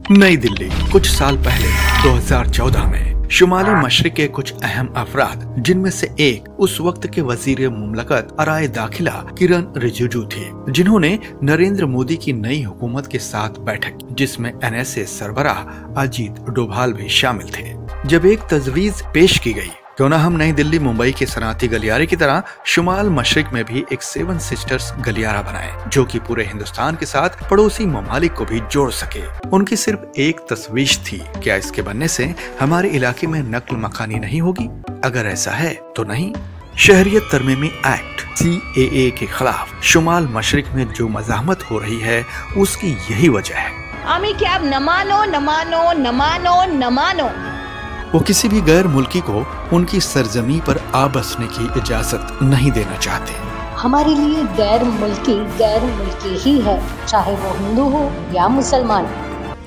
नई दिल्ली कुछ साल पहले 2014 में शुमाली मशरिक के कुछ अहम अफराद, जिनमें से एक उस वक्त के वजीर मुमलकत अराए दाखिला किरण रिजिजू थे, जिन्होंने नरेंद्र मोदी की नई हुकूमत के साथ बैठक की, जिसमें NSA सरबराह अजीत डोभाल भी शामिल थे। जब एक तजवीज पेश की गई, क्यों न हम नई दिल्ली मुंबई के सनाती गलियारे की तरह शुमाल मशरिक में भी एक 7 सिस्टर्स गलियारा बनाए, जो कि पूरे हिंदुस्तान के साथ पड़ोसी ममालिक को भी जोड़ सके। उनकी सिर्फ एक तस्वीश थी, क्या इसके बनने से हमारे इलाके में नक्ल मकानी नहीं होगी? अगर ऐसा है तो नहीं। शहरियत तरमीमी एक्ट CAA के खिलाफ शुमाल मशरिक में जो मज़ाहमत हो रही है, उसकी यही वजह है। आमी क्या न मानो न मानो न मानो न मानो। वो किसी भी गैर मुल्की को उनकी सरजमी पर आ बसने की इजाजत नहीं देना चाहते। हमारे लिए गैर मुल्की ही है, चाहे वो हिंदू हो या मुसलमान।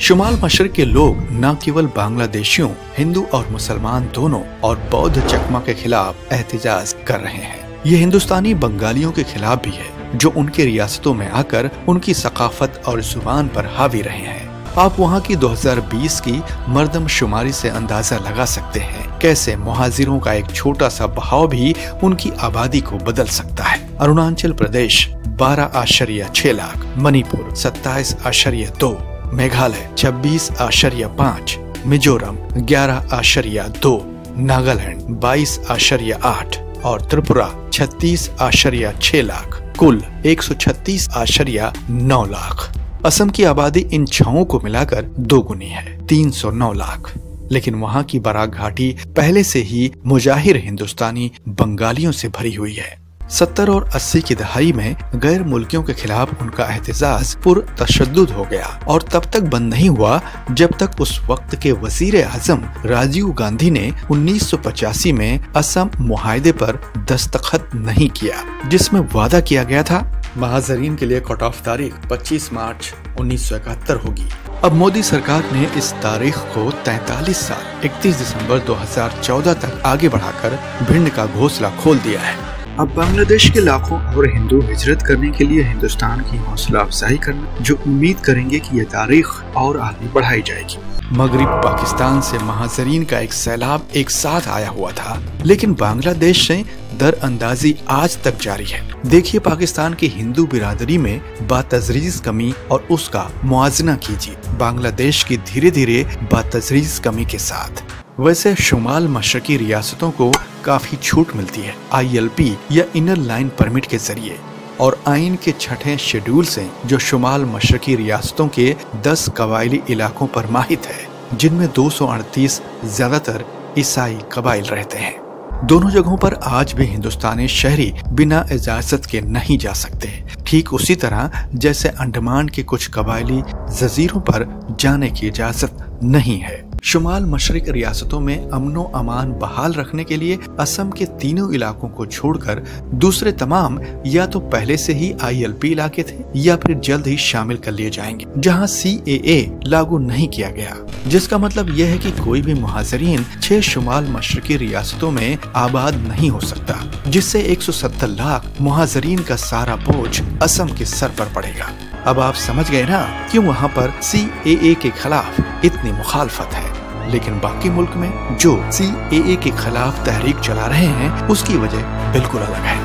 शुमाल मशरिक के लोग न केवल बांग्लादेशियों, हिंदू और मुसलमान दोनों और बौद्ध चकमा के खिलाफ एहतजाज कर रहे हैं। ये हिंदुस्तानी बंगालियों के खिलाफ भी है, जो उनके रियासतों में आकर उनकी सकाफत और जुबान पर हावी रहे हैं। आप वहाँ की 2020 की मर्दमशुमारी से अंदाजा लगा सकते हैं कैसे मुहाजिरों का एक छोटा सा बहाव भी उनकी आबादी को बदल सकता है। अरुणाचल प्रदेश 12.6 लाख, मणिपुर 27.2, मेघालय 26.5, मिजोरम 11.2, नागालैंड 22.8 और त्रिपुरा 36.6 लाख, कुल 136.9 लाख। असम की आबादी इन छहों को मिलाकर 2 गुनी है, 309 लाख। लेकिन वहाँ की बराक घाटी पहले से ही मुजाहिर हिंदुस्तानी बंगालियों से भरी हुई है। 70 और 80 की दहाई में गैर मुल्कियों के खिलाफ उनका एहतजाज पुरतशद्दुद हो गया और तब तक बंद नहीं हुआ जब तक उस वक्त के वजीर आजम राजीव गांधी ने 1985 में असम मुआहदे पर दस्तखत नहीं किया, जिसमें वादा किया गया था महाजरीन के लिए कट ऑफ तारीख 25 मार्च 1971 होगी। अब मोदी सरकार ने इस तारीख को 43 साल 31 दिसंबर 2014 तक आगे बढ़ाकर भिंड का घोंसला खोल दिया है। अब बांग्लादेश के लाखों और हिंदू हिजरत करने के लिए हिंदुस्तान की हौसला अफजाई करना, जो उम्मीद करेंगे कि ये तारीख और आगे बढ़ाई जाएगी। मगरिब पाकिस्तान से महाजरीन का एक सैलाब एक साथ आया हुआ था, लेकिन बांग्लादेश से दरअंदाजी आज तक जारी है। देखिए पाकिस्तान की हिंदू बिरादरी में बातजरीज कमी और उसका मुआजना कीजिए बांग्लादेश की धीरे धीरे बातजरीज कमी के साथ। वैसे शुमाल मशरकी रियासतों को काफी छूट मिलती है ILP या इनर लाइन परमिट के जरिए, और आइन के 6ठे शेड्यूल से, जो शुमाल मशरकी रियासतों के 10 कबायली इलाकों पर माहित है, जिनमें 238 ज्यादातर ईसाई कबाइल रहते हैं। दोनों जगहों पर आज भी हिंदुस्तानी शहरी बिना इजाजत के नहीं जा सकते, ठीक उसी तरह जैसे अंडमान के कुछ कबायली जजीरों पर जाने की इजाजत नहीं है। शुमाल मशरिक रियासतों में अमनो अमान बहाल रखने के लिए असम के तीनों इलाकों को छोड़कर दूसरे तमाम या तो पहले से ही ILP इलाके थे या फिर जल्द ही शामिल कर लिए जाएंगे, जहां CAA लागू नहीं किया गया, जिसका मतलब यह है कि कोई भी मुहाजिरीन 6 शुमाल मशरिकी रियासतों में आबाद नहीं हो सकता, जिससे 170 लाख मुहाजिरीन का सारा बोझ असम के सर पर पड़ेगा। अब आप समझ गए ना क्यों वहाँ पर CAA के खिलाफ इतनी मुखालफत है। लेकिन बाकी मुल्क में जो CAA के खिलाफ तहरीक चला रहे हैं, उसकी वजह बिल्कुल अलग है।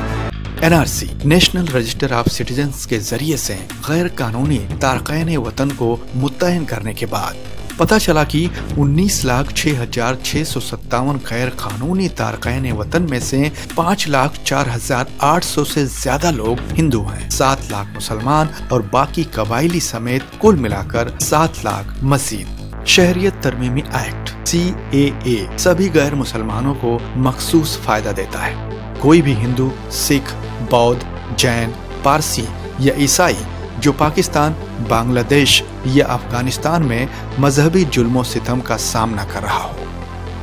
NRC national register of citizens के जरिए से गैर कानूनी तारक़ैन वतन को मुत्तहन करने के बाद पता चला कि 19,06,657 गैर कानूनी तारक़ैन वतन में से 5,04,800 से ज्यादा लोग हिंदू हैं, 7 लाख मुसलमान और बाकी कबाइली समेत कुल मिलाकर 7 लाख मजीद। शहरियत तरमीमी एक्ट CAA सभी गैर मुसलमानों को मखसूस फायदा देता है। कोई भी हिंदू, सिख, बौद्ध, जैन, पारसी या ईसाई जो पाकिस्तान, बांग्लादेश या अफगानिस्तान में मजहबी जुल्मों सितम का सामना कर रहा हो,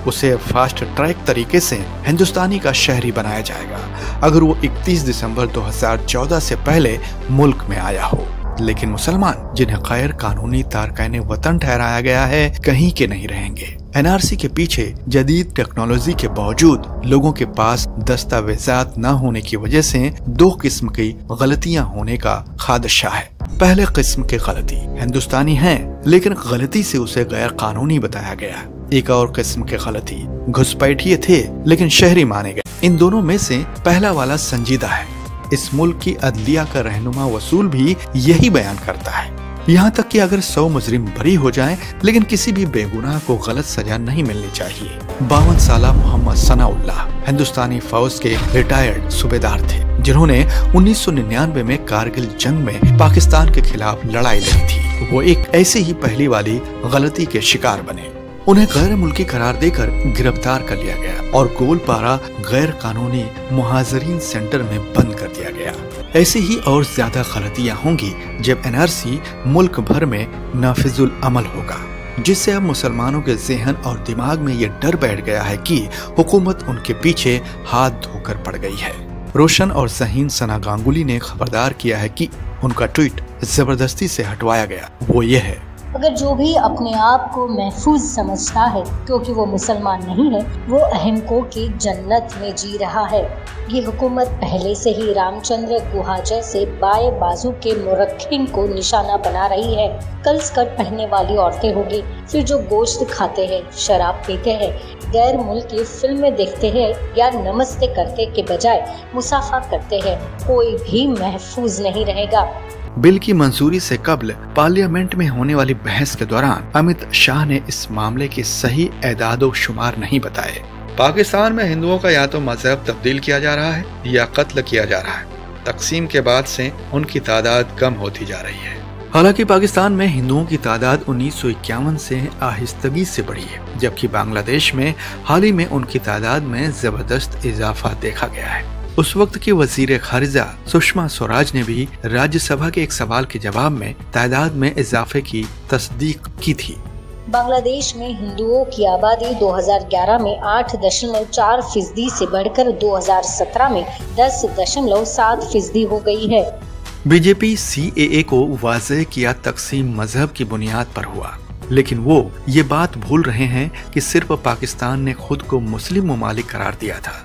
उसे फास्ट ट्रैक तरीके से हिंदुस्तानी का शहरी बनाया जाएगा अगर वो 31 दिसंबर 2014 से पहले मुल्क में आया हो। लेकिन मुसलमान जिन्हें गैर कानूनी तारकाने वतन ठहराया गया है कहीं के नहीं रहेंगे। एनआरसी के पीछे जदीद टेक्नोलॉजी के बावजूद लोगों के पास दस्तावेजात न होने की वजह से दो किस्म की गलतियां होने का खदशा है। पहले किस्म की गलती हिंदुस्तानी है लेकिन गलती से उसे गैर कानूनी बताया गया। एक और किस्म की गलती घुसपैठिए थे लेकिन शहरी माने गए। इन दोनों में से पहला वाला संजीदा है। इस मुल्क की अदलिया का रहनुमा वसूल भी यही बयान करता है। यहाँ तक कि अगर 100 मुजरिम बरी हो जाएं, लेकिन किसी भी बेगुनाह को गलत सजा नहीं मिलनी चाहिए। 52 साला मोहम्मद सनाउल्लाह हिंदुस्तानी फौज के रिटायर्ड सूबेदार थे जिन्होंने 1999 में कारगिल जंग में पाकिस्तान के खिलाफ लड़ाई लड़ी थी। वो एक ऐसी ही पहली वाली गलती के शिकार बने। उन्हें गैर मुल्की करार देकर गिरफ्तार कर लिया गया और गोलपारा गैर कानूनी मुहाजिरीन सेंटर में बंद कर दिया गया। ऐसी ही और ज्यादा गलतियां होंगी जब एनआरसी मुल्क भर में नाफिजुल अमल होगा, जिससे अब मुसलमानों के ज़हन और दिमाग में ये डर बैठ गया है कि हुकूमत उनके पीछे हाथ धोकर पड़ गई है। रोशन और ज़हीन सना गांगुली ने खबरदार किया है कि उनका ट्वीट जबरदस्ती से हटवाया गया। वो ये है, अगर जो भी अपने आप को महफूज समझता है क्योंकि वो मुसलमान नहीं है, वो अहमको की जन्नत में जी रहा है। ये हुकूमत पहले से ही रामचंद्र गुहा जैसे बाएं बाजू के मुरक्खिन को निशाना बना रही है। कल स्कर्ट पहनने वाली औरतें होगी, फिर जो गोश्त खाते हैं, शराब पीते हैं, गैर मुल्की फिल्में देखते हैं या नमस्ते करते के बजाय मुसाफा करते हैं, कोई भी महफूज नहीं रहेगा। बिल की मंजूरी से कबल पार्लियामेंट में होने वाली बहस के दौरान अमित शाह ने इस मामले के सही एदादो शुमार नहीं बताए। पाकिस्तान में हिंदुओं का या तो मजहब तब्दील किया जा रहा है या कत्ल किया जा रहा है। तकसीम के बाद से उनकी तादाद कम होती जा रही है। हालांकि पाकिस्तान में हिंदुओं की तादाद 1951 से आहिस्तगी से बढ़ी है, जबकि बांग्लादेश में हाल ही में उनकी तादाद में जबरदस्त इजाफा देखा गया है। उस वक्त की वजीर खारिजा सुषमा स्वराज ने भी राज्यसभा के एक सवाल के जवाब में तादाद में इजाफे की तस्दीक की थी। बांग्लादेश में हिंदुओं की आबादी 2011 में 8.4% से बढ़कर 2017 में 10.7% हो गई है। बीजेपी सीएए को वाज़ेह किया तकसीम मजहब की बुनियाद पर हुआ, लेकिन वो ये बात भूल रहे हैं कि सिर्फ पाकिस्तान ने खुद को मुस्लिम ममालिक करार दिया था,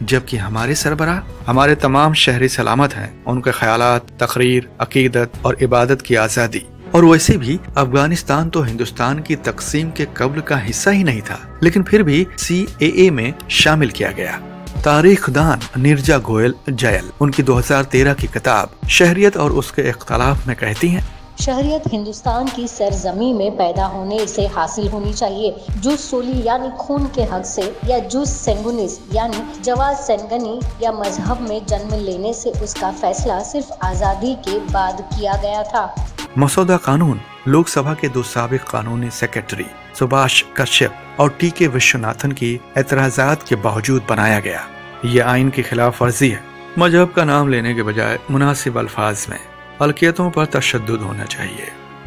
जबकि हमारे सरबराह, हमारे तमाम शहरी सलामत हैं। उनके ख्यालात, तकरीर, अकीदत और इबादत की आज़ादी। और वैसे भी अफगानिस्तान तो हिंदुस्तान की तकसीम के कब्ल का हिस्सा ही नहीं था, लेकिन फिर भी सीएए में शामिल किया गया। तारीखदान नीरजा गोयल जयल उनकी 2013 की किताब शहरियत और उसके इख्तलाफ में कहती हैं, शहरियत हिंदुस्तान की सरजमी में पैदा होने से हासिल होनी चाहिए। जुस सोली यानी खून के हक से, या जुस सेंगुनिस यानी जवाज सेंगनी या मजहब में जन्म लेने से उसका फैसला सिर्फ आज़ादी के बाद किया गया था। मसौदा कानून लोकसभा के 2 साबिक कानूनी सेक्रेटरी सुभाष कश्यप और टीके विश्वनाथन की एतराजात के बावजूद बनाया गया। ये आइन की खिलाफ वर्जी है। मजहब का नाम लेने के बजाय मुनासिब अल्फाज में अलकियतों पर तशद्दुद होना चाहिए,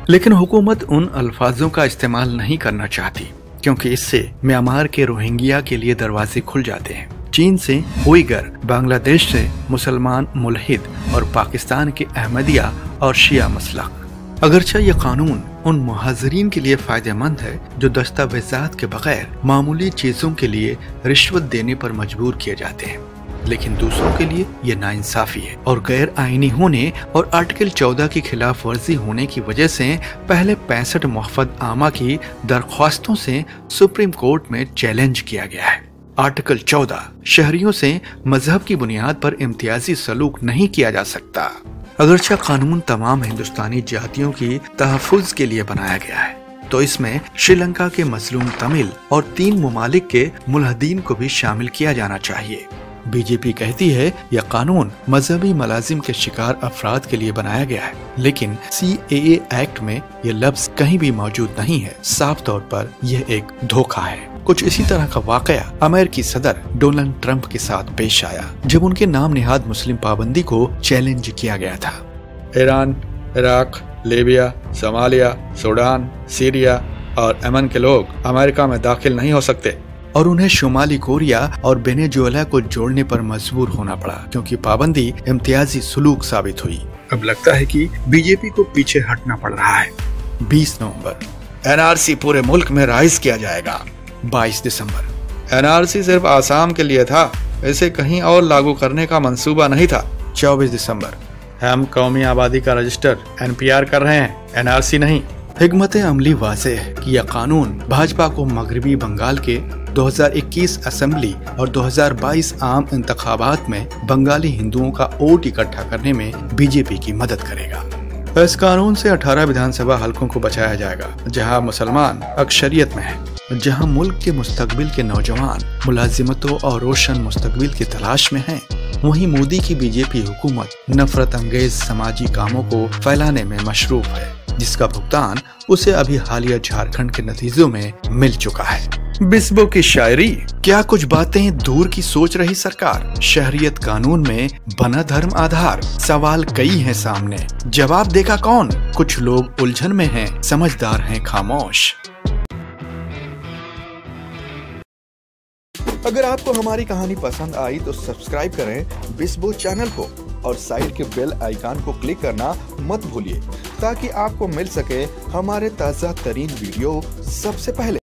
लेकिन हुकूमत उन अल्फाजों का इस्तेमाल नहीं करना चाहती क्योंकि इससे म्यांमार के रोहिंग्या के लिए दरवाजे खुल जाते हैं। चीन से उइगर, बांग्लादेश से मुसलमान मुल्हिद और पाकिस्तान के अहमदिया और शिया मसलक। अगरचे ये कानून उन मुहाजिरीन के लिए फायदेमंद है जो दस्तावेजात के बगैर मामूली चीजों के लिए रिश्वत देने पर मजबूर किए जाते हैं, लेकिन दूसरों के लिए ये नाइंसाफी है और गैर आईनी होने और आर्टिकल 14 की खिलाफ वर्जी होने की वजह से पहले 65 मुहफ़्फ़ज़ आमा की दरख्वास्तों से सुप्रीम कोर्ट में चैलेंज किया गया है। आर्टिकल 14 शहरियों से मजहब की बुनियाद पर इम्तियाजी सलूक नहीं किया जा सकता। अगरचे कानून तमाम हिंदुस्तानी जातियों की तहफ़्फ़ुज़ के लिए बनाया गया है, तो इसमें श्रीलंका के मजलूम तमिल और 3 ममालिक के मुल्हदीन को भी शामिल किया जाना चाहिए। बीजेपी कहती है यह कानून मजहबी मलाजिम के शिकार अफराद के लिए बनाया गया है, लेकिन सीएए एक्ट में यह लफ्ज कहीं भी मौजूद नहीं है। साफ तौर पर यह एक धोखा है। कुछ इसी तरह का वाकया अमेरिकी सदर डोनाल्ड ट्रंप के साथ पेश आया जब उनके नाम निहाद मुस्लिम पाबंदी को चैलेंज किया गया था। Iran, Iraq, Libya, Somalia, Sudan, Syria और यमन के लोग अमेरिका में दाखिल नहीं हो सकते और उन्हें शुमाली कोरिया और वेनेजुएला को जोड़ने पर मजबूर होना पड़ा क्योंकि पाबंदी इम्तियाजी सुलूक साबित हुई। अब लगता है कि बीजेपी को पीछे हटना पड़ रहा है। 20 नवंबर, एनआरसी पूरे मुल्क में राइज किया जाएगा। 22 दिसंबर, एनआरसी सिर्फ आसाम के लिए था, इसे कहीं और लागू करने का मंसूबा नहीं था। 24 दिसंबर, हम कौमी आबादी का रजिस्टर एनपीआर कर रहे हैं, एनआरसी नहीं। हिकमत अमली वाज़ेह कि यह कानून भाजपा को मगरबी बंगाल के 2021 असेंबली और 2022 आम इंतखाबात में बंगाली हिंदुओं का वोट इकट्ठा करने में बीजेपी की मदद करेगा। इस कानून से 18 विधानसभा हलकों को बचाया जाएगा जहां मुसलमान अक्सरियत में है, जहां मुल्क के मुस्तकबिल के नौजवान मुलाजिमतों और रोशन मुस्तकबिल की तलाश में हैं। वहीं मोदी की बीजेपी हुकूमत नफरत अंगेज समाजी कामों को फैलाने में मशरूफ है, जिसका भुगतान उसे अभी हालिया झारखंड के नतीजों में मिल चुका है। बिस्बो की शायरी, क्या कुछ बातें दूर की सोच रही सरकार? शहरियत कानून में बना धर्म आधार, सवाल कई हैं सामने, जवाब देगा कौन? कुछ लोग उलझन में हैं, समझदार हैं खामोश। अगर आपको हमारी कहानी पसंद आई तो सब्सक्राइब करें बिस्बो चैनल को और साइड के बेल आइकन को क्लिक करना मत भूलिए ताकि आपको मिल सके हमारे ताज़ा तरीन वीडियो सबसे पहले।